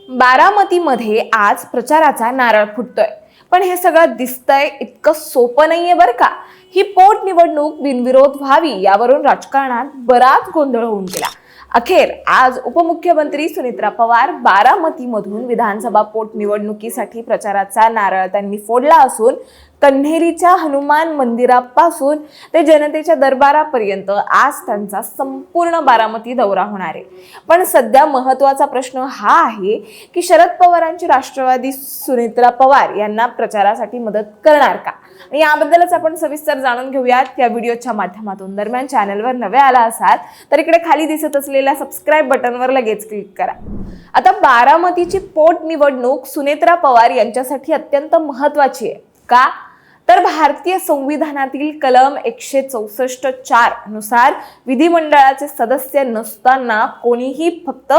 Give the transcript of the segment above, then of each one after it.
बारामतीमध्ये आज प्रचाराचा नारळ फुटतोय, पण हे सगळं दिसतंय इतकं सोपं नाहीये बरं का। ही पोटनिवडणूक बिनविरोध व्हावी यावरून राजकारणात बराच गोंधळ होऊन गेला। अखेर आज उपमुख्यमंत्री सुनेत्रा पवार बारामतीमधून विधानसभा पोटनिवडणुकीसाठी प्रचाराचा नारळ त्यांनी फोडला असून कन्हेरीच्या हनुमान मंदिरापासून ते जनतेच्या दरबारापर्यंत आज त्यांचा संपूर्ण बारामती दौरा होणार आहे। पण सध्या महत्त्वाचा प्रश्न हा आहे की शरद पवारांची राष्ट्रवादी सुनेत्रा पवार यांना प्रचारासाठी मदत करणार का, आणि याबद्दलच आपण सविस्तर जाणून घेऊयात या व्हिडिओच्या माध्यमातून। दरम्यान चॅनलवर नवे आला असाल तर इकडे खाली दिसत असलेल्या सबस्क्राइब बटनवर लगेच क्लिक करा। आता बारामतीची पोटनिवडणूक सुनेत्रा पवार यांच्यासाठी अत्यंत महत्त्वाची आहे का, तर भारतीय संविधानातील कलम 164(4) नुसार विधिमंडळाचे सदस्य नसताना कोणीही फक्त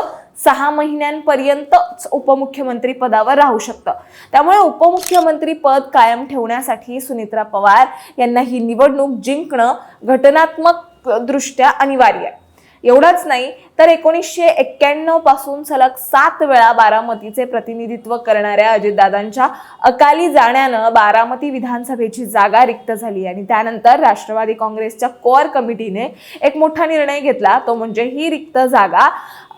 6 महिन्यांपर्यंतच उपमुख्यमंत्री पदावर राहू शकतं। त्यामुळे उपमुख्यमंत्री पद कायम ठेवण्यासाठी सुनेत्रा पवार यांना ही निवडणूक जिंकणं घटनात्मक दृष्ट्या अनिवार्य आहे। एवढंच नाही तर 1991 पासून सलग 7 वेळा बारामतीचे प्रतिनिधित्व करणाऱ्या अजितदादांच्या अकाली जाण्यानं बारामती विधानसभेची जागा रिक्त झाली आणि त्यानंतर राष्ट्रवादी काँग्रेसच्या कोअर कमिटीने एक मोठा निर्णय घेतला, तो म्हणजे ही रिक्त जागा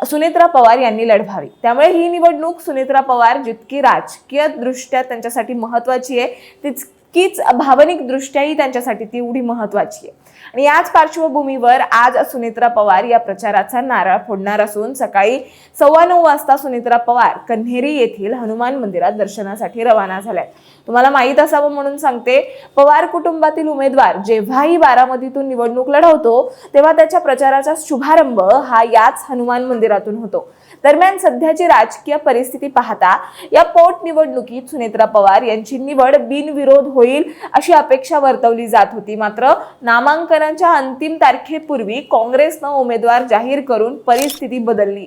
सुनेत्रा पवार यांनी लढवावी। त्यामुळे ही निवडणूक सुनेत्रा पवार जितकी राजकीय दृष्ट्या त्यांच्यासाठी महत्त्वाची आहे तितकीच भावनिक दृष्ट्याही त्यांच्यासाठी तेवढी महत्त्वाची आहे। आणि याच पार्श्वभूमीवर आज सुनेत्रा पवार या प्रचाराचा नारळ फोडणार असून सकाळी 9:15 वाजता सुनेत्रा पवार कन्हेरी येथील हनुमान मंदिरात दर्शनासाठी रवाना झाल्या। तुम्हाला माहित असावं म्हणून सांगते, पवार कुटुंबातील उमेदवार जेव्हाही बारामतीतून निवडणूक लढवतो तेव्हा त्याच्या प्रचाराचा शुभारंभ हा याच हनुमान मंदिरातून होतो। दरम्यान सध्याची राजकीय परिस्थिती पाहता या पोटनिवडणुकीत सुनेत्रा पवार यांची निवड बिनविरोध होईल अशी अपेक्षा वर्तवली जात होती। मात्र नामांकनाच्या अंतिम तारखेपूर्वी काँग्रेसनं उमेदवार जाहीर करून परिस्थिती बदलली।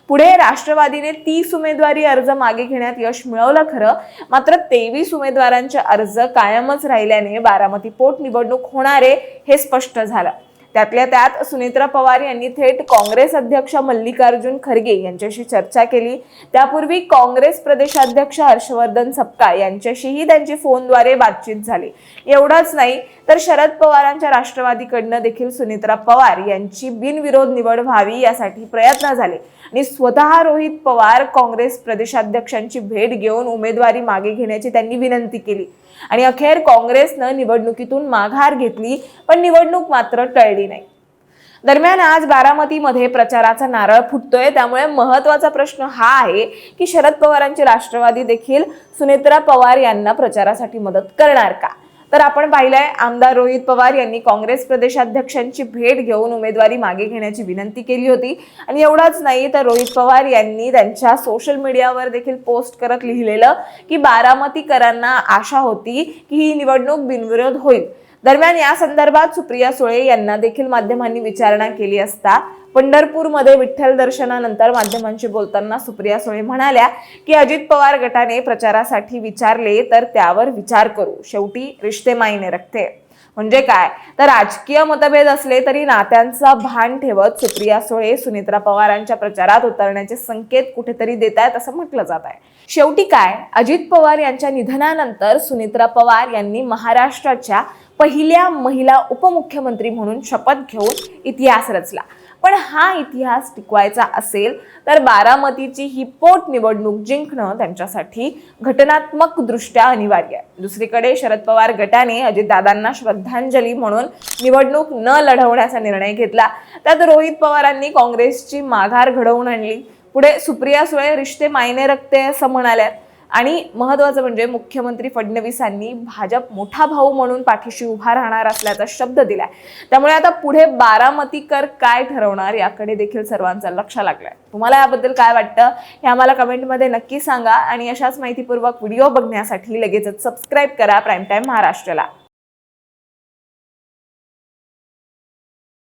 पुढे राष्ट्रवादीने 30 उमेदवारी अर्ज मागे घेण्यात यश मिळवलं खरं, मात्र 23 उमेदवारांचे अर्ज कायमच राहिल्याने बारामती पोटनिवडणूक होणार आहे हे स्पष्ट झालं। त्यातल्या त्यात सुनेत्रा पवार यांनी थेट काँग्रेस अध्यक्ष मल्लिकार्जुन खरगे यांच्याशी चर्चा केली। त्यापूर्वी काँग्रेस प्रदेशाध्यक्ष हर्षवर्धन सपकाळ यांच्याशीही त्यांची फोनद्वारे बातचीत झाली। एवढंच नाही तर शरद पवारांच्या राष्ट्रवादीकडनं देखील सुनेत्रा पवार यांची बिनविरोध निवड व्हावी यासाठी प्रयत्न झाले आणि स्वतः रोहित पवार काँग्रेस प्रदेशाध्यक्षांची भेट घेऊन उमेदवारी मागे घेण्याची त्यांनी विनंती केली आणि अखेर काँग्रेसनं निवडणुकीतून माघार घेतली, पण निवडणूक मात्र टळली नाही। दरम्यान आज बारामतीमध्ये प्रचाराचा नारळ फुटतोय, त्यामुळे महत्त्वाचा प्रश्न हा आहे की शरद पवारांची राष्ट्रवादी देखील सुनेत्रा पवार यांना प्रचारासाठी मदत करणार का। तर आपण पाहिलंय, आमदार रोहित पवार यांनी काँग्रेस प्रदेशाध्यक्षांची भेट घेऊन उमेदवारी मागे घेण्याची विनंती केली होती आणि एवढाच नाही तर रोहित पवार यांनी त्यांच्या सोशल मीडियावर देखील पोस्ट करत लिहिलेलं की बारामतीकरांना आशा होती की ही निवडणूक बिनविरोध होईल। दरम्यान या संदर्भात सुप्रिया सुळे यांना देखील माध्यमांनी विचारणा केली असता पंढरपूरमध्ये विठ्ठल दर्शनानंतर माध्यमांशी बोलताना सुप्रिया सुळे म्हणाल्या की अजित पवार गटाने प्रचारासाठी विचारले तर त्यावर विचार करू, शेवटी रिश्ते मायने रखते। म्हणजे काय तर राजकीय मतभेद असले तरी नात्यांचा भान ठेवत सुप्रिया सुळे सुनेत्रा पवारांच्या प्रचारात उतरण्याचे संकेत कुठेतरी देत आहेत असं म्हटलं जात आहे। शेवटी काय, अजित पवार यांच्या निधनानंतर सुनेत्रा पवार यांनी महाराष्ट्राच्या पहिल्या महिला उपमुख्यमंत्री म्हणून शपथ घेऊन इतिहास रचला। पण हा इतिहास टिकवायचा असेल तर बारामतीची ही पोटनिवडणूक जिंकणं त्यांच्यासाठी घटनात्मक दृष्ट्या अनिवार्य आहे। दुसरीकडे शरद पवार गटाने अजितदादांना श्रद्धांजली म्हणून निवडणूक न लढवण्याचा निर्णय घेतला। त्यात रोहित पवारांनी काँग्रेसची माघार घडवून आणली। पुढे सुप्रिया सुळे रिश्ते मायने रखते असं म्हणाल्या आणि महत्त्वाचं म्हणजे मुख्यमंत्री फडणवीसांनी भाजप मोठा भाऊ म्हणून पाठीशी उभा राहणार असल्याचा शब्द दिलाय। त्यामुळे आता पुढे बारामतीकर काय ठरवणार याकडे देखील सर्वांचा लक्ष लागलाय। तुम्हाला याबद्दल काय वाटतं हे आम्हाला कमेंटमध्ये नक्की सांगा आणि अशाच माहितीपूर्वक व्हिडिओ बघण्यासाठी लगेचच सबस्क्राइब करा प्राईम टाइम महाराष्ट्राला।